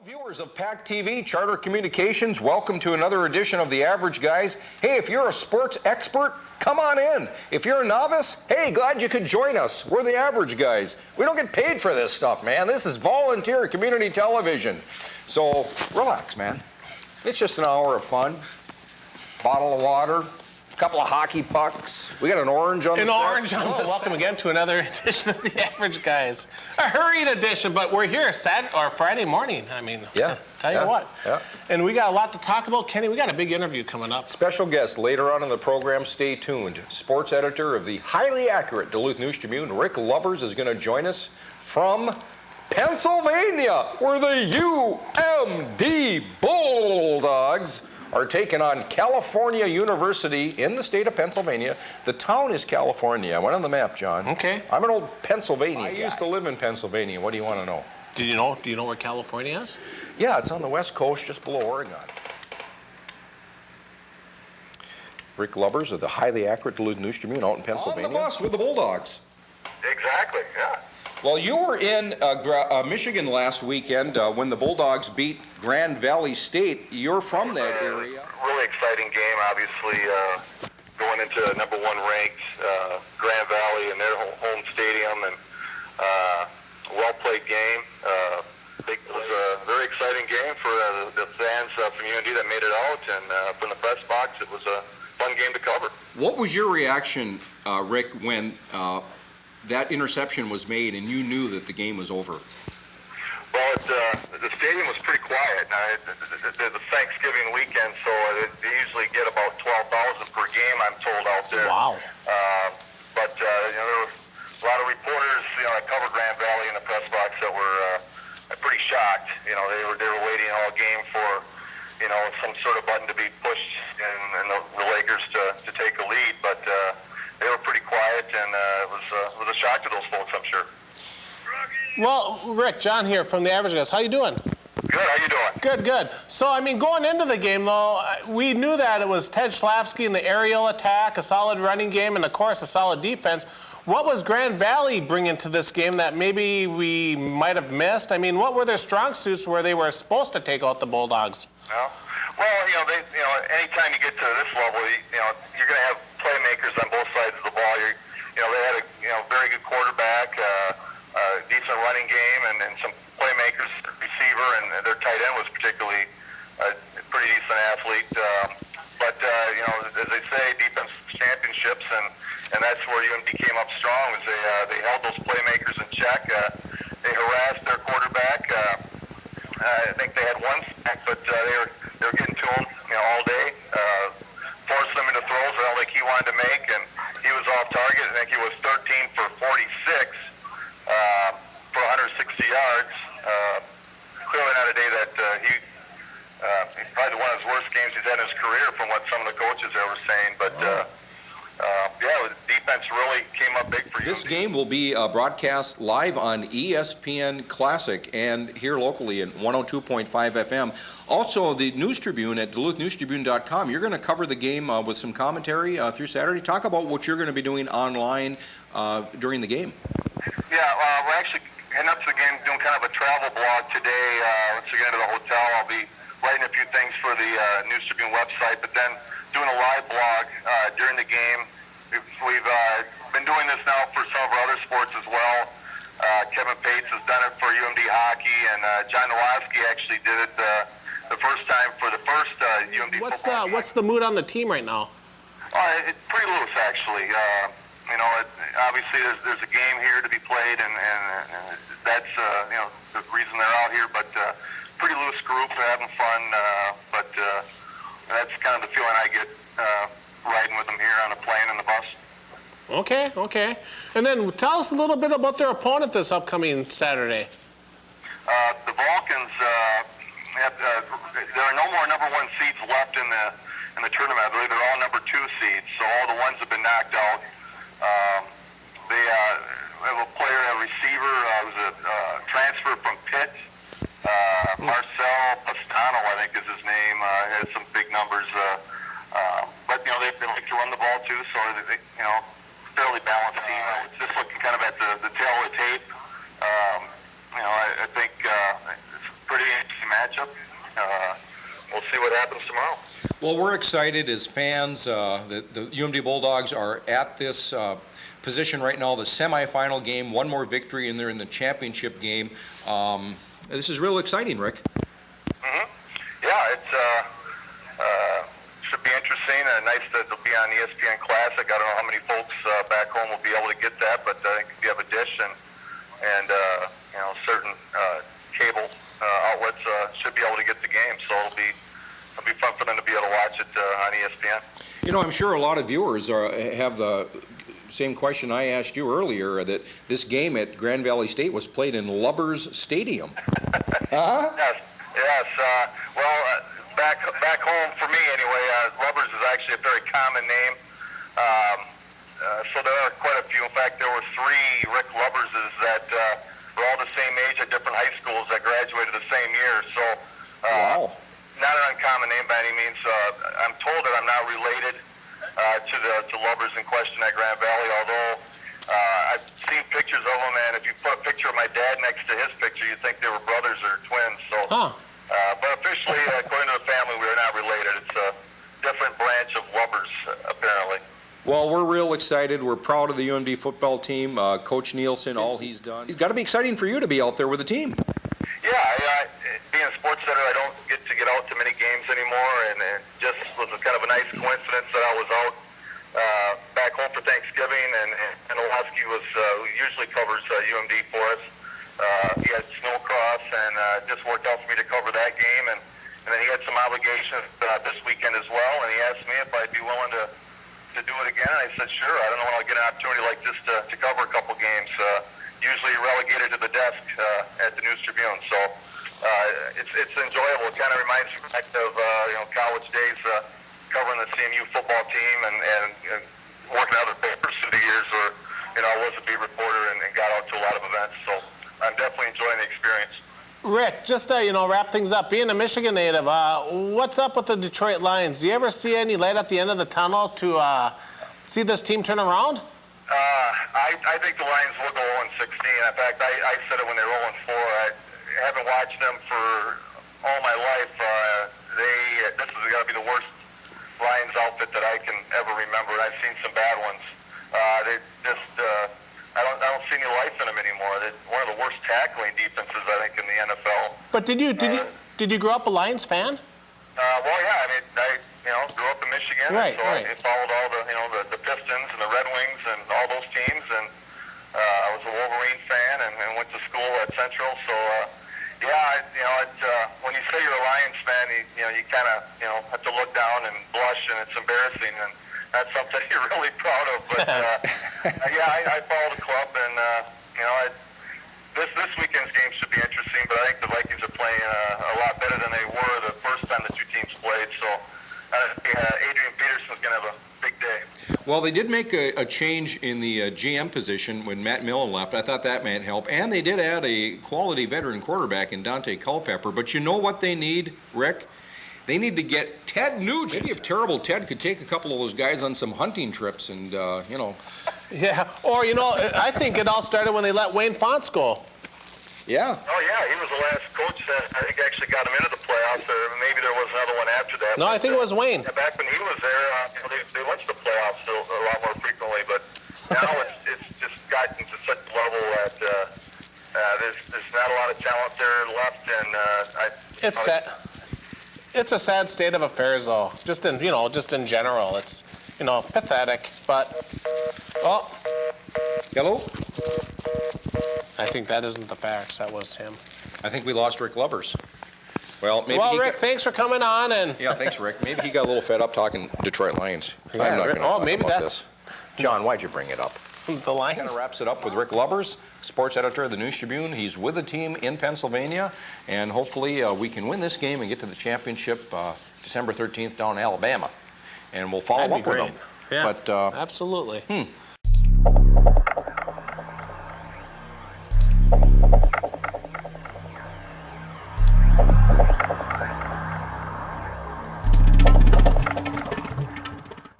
Viewers of PAC TV, Charter Communications, welcome to another edition of The Average Guys. Hey, if you're a sports expert, come on in. If you're a novice, hey, glad you could join us. We're The Average Guys. We don't get paid for this stuff, man. This is volunteer community television. So relax, man. It's just an hour of fun. Bottle of water, a couple of hockey pucks. We got an orange on the set. An orange on the set. Welcome again to another edition of The Average Guys. A hurried edition, but we're here Friday morning. I mean, tell you what. Yeah. And we got a lot to talk about. Kenny, we got a big interview coming up. Special guest later on in the program. Stay tuned. Sports editor of the highly accurate Duluth News-Tribune, Rick Lubbers, is going to join us from Pennsylvania, where the UMD Bulldogs are taking on California University in the state of Pennsylvania. The town is California. I went on the map, John. Okay. I'm an old Pennsylvania guy. I used to live in Pennsylvania. What do you want to know? Do you know where California is? Yeah, it's on the west coast, just below Oregon. Rick Lubbers of the highly accurate Duluth News-Tribune out in Pennsylvania. On the bus with the Bulldogs. Exactly, yeah. Well, you were in Michigan last weekend when the Bulldogs beat Grand Valley State. You're from that area. Really exciting game, obviously, going into #1 ranked Grand Valley in their home stadium, and well-played game. It was a very exciting game for the fans from UMD that made it out, and from the press box, it was a fun game to cover. What was your reaction, Rick, when that interception was made and you knew that the game was over? Well, the stadium was pretty quiet. There's a Thanksgiving weekend, so they usually get about 12,000 per game, I'm told, out there. Wow. But there were a lot of reporters, that cover Grand Valley in the press box that were pretty shocked. They were waiting all game for some sort of button to be pushed and the Lakers to take a lead, but they were pretty quiet, and it was a shock to those folks, I'm sure. Well, Rick, John here from The Average Guys. How you doing? Good, how you doing? Good. So, I mean, going into the game, though, we knew that it was Ted Schlafsky in the aerial attack, a solid running game, and, of course, a solid defense. What was Grand Valley bringing to this game that maybe we might have missed? I mean, what were their strong suits where they were supposed to take out the Bulldogs? Well, anytime you get to this level, you're going to have playmakers on both sides of the ball. They had a very good quarterback, decent running game, and some playmakers, receiver, and their tight end was particularly a pretty decent athlete. But as they say, defense championships, and that's where UMD came up strong. Was they held those playmakers in check. They harassed their quarterback. I think they had one sack, but they were getting to him all day, forced them into throws that like he wanted to make, and he was off target. I think he was 13 for 46 for 160 yards. Clearly not a day that he's probably one of his worst games he's had in his career from what some of the coaches there were saying, but the defense really came up big for you. This game will be broadcast live on ESPN Classic and here locally at 102.5 FM. Also, the News-Tribune at DuluthNewsTribune.com. You're going to cover the game with some commentary through Saturday. Talk about what you're going to be doing online during the game. Yeah, we're actually heading up to the game, doing kind of a travel blog today. Once we get into the hotel, I'll be writing a few things for the News-Tribune website, but then doing a live blog during the game. We've been doing this now for some of our other sports as well. Kevin Pates has done it for UMD hockey, and John Nowaski actually did it the first time for the first UMD football. What's the mood on the team right now? It's pretty loose, actually. Obviously there's a game here to be played, and that's the reason they're out here. But pretty loose group, having fun. But that's kind of the feeling I get riding with them here on the plane and the bus. Okay. And then tell us a little bit about their opponent this upcoming Saturday. The Vulcans. There are no more #1 seeds left in the tournament. I believe they're all #2 seeds. So all the ones have been knocked out. They have a player, a receiver, who's a transfer from Pitt. Marcel Pastano, I think is his name. Has some big numbers. But they like to run the ball too. So they fairly balanced team. Just looking kind of at the tail of the tape. I think pretty interesting matchup. We'll see what happens tomorrow. Well, we're excited as fans. The UMD Bulldogs are at this position right now, the semifinal game, one more victory, and they're in the championship game. This is real exciting, Rick. Yeah, it's should be interesting. Nice that it'll be on ESPN Classic. I don't know how many folks back home will be able to get that, but I think if you have a dish and certain cable outlets should be able to get the game. So it'll be fun for them to be able to watch it on ESPN. You know, I'm sure a lot of viewers have the same question I asked you earlier, that this game at Grand Valley State was played in Lubbers Stadium. Yes. Well, back home for me anyway, Lubbers is actually a very common name. So there are quite a few. In fact, there were 3 Rick Lubberses that were all the same age at different high schools that graduated the same year. So Wow. not an uncommon name by any means. I'm told that I'm not related to Lubbers in question at Grand Valley, although I've seen pictures of them, and if you put a picture of my dad next to his picture, you'd think they were brothers or twins. So, but officially, according to the family, we are not related. It's a different branch of Lubbers, apparently. Well, we're real excited. We're proud of the UMD football team, Coach Nielsen, all he's done. It's got to be exciting for you to be out there with the team. Yeah, being a sports center, I don't get to get out to many games anymore, and it just was kind of a nice coincidence that I was out back home for Thanksgiving, and Olaski was who usually covers UMD for us. He had snowcross, and it just worked out for me to cover that game, and then he had some obligations this weekend as well, and he asked me if I'd be willing to do it again, and I said sure. I don't know when I'll get an opportunity like this to cover a couple games. Usually relegated to the desk at the News-Tribune, so it's enjoyable. It kind of reminds me back of college days covering the CMU football team and working at other papers through the years, where I was a beat reporter and got out to a lot of events. So I'm definitely enjoying the experience. Rick, just to wrap things up, being a Michigan native, what's up with the Detroit Lions? Do you ever see any light at the end of the tunnel to see this team turn around? I think the Lions will go 0-16. In fact, I said it when they were 0-4. I haven't watched them for all my life. This is got to be the worst Lions outfit that I can ever remember. I've seen some bad ones. I don't see any life in them anymore. They're one of the worst tackling defenses, I think, in the NFL. But did you grow up a Lions fan? Well, yeah. I mean, I grew up in Michigan, right, so I followed all the Pistons and the Red Wings and all those teams, and I was a Wolverine fan and went to school at Central. So when you say you're a Lions fan, you kind of have to look down and blush, and it's embarrassing, and that's something you're really proud of. But I follow the club, and this weekend's game should be interesting. But I think the Vikings are playing a lot better than they were the first time the two teams played. So Adrian Peterson's going to have a big day. Well, they did make a change in the GM position when Matt Millen left. I thought that might help. And they did add a quality veteran quarterback in Dante Culpepper. But you know what they need, Rick? They need to get Ted Nugent. Maybe if terrible Ted could take a couple of those guys on some hunting trips and, Yeah, or, I think it all started when they let Wayne Fonts go. Yeah. Oh, yeah, he was the last coach that I think actually got him into the playoffs, or maybe there was another one after that. No, I think it was Wayne. Back when he was there, they went to the playoffs a lot more frequently, but now it's just gotten to such a level that there's not a lot of talent there left, and It's a sad state of affairs, though. Just in general, it's pathetic. But Hello? I think that isn't the facts. That was him. I think we lost Rick Lubbers. Well, maybe. Well, Rick, thanks for coming on. And yeah, thanks, Rick. Maybe he got a little fed up talking Detroit Lions. Yeah, I'm not going to talk maybe about that's this. John, why'd you bring it up? The Lions. Kind of wraps it up with Rick Lubbers, sports editor of the News-Tribune. He's with the team in Pennsylvania, and hopefully we can win this game and get to the championship December 13th down in Alabama. And we'll follow up with them. Yeah, But, absolutely.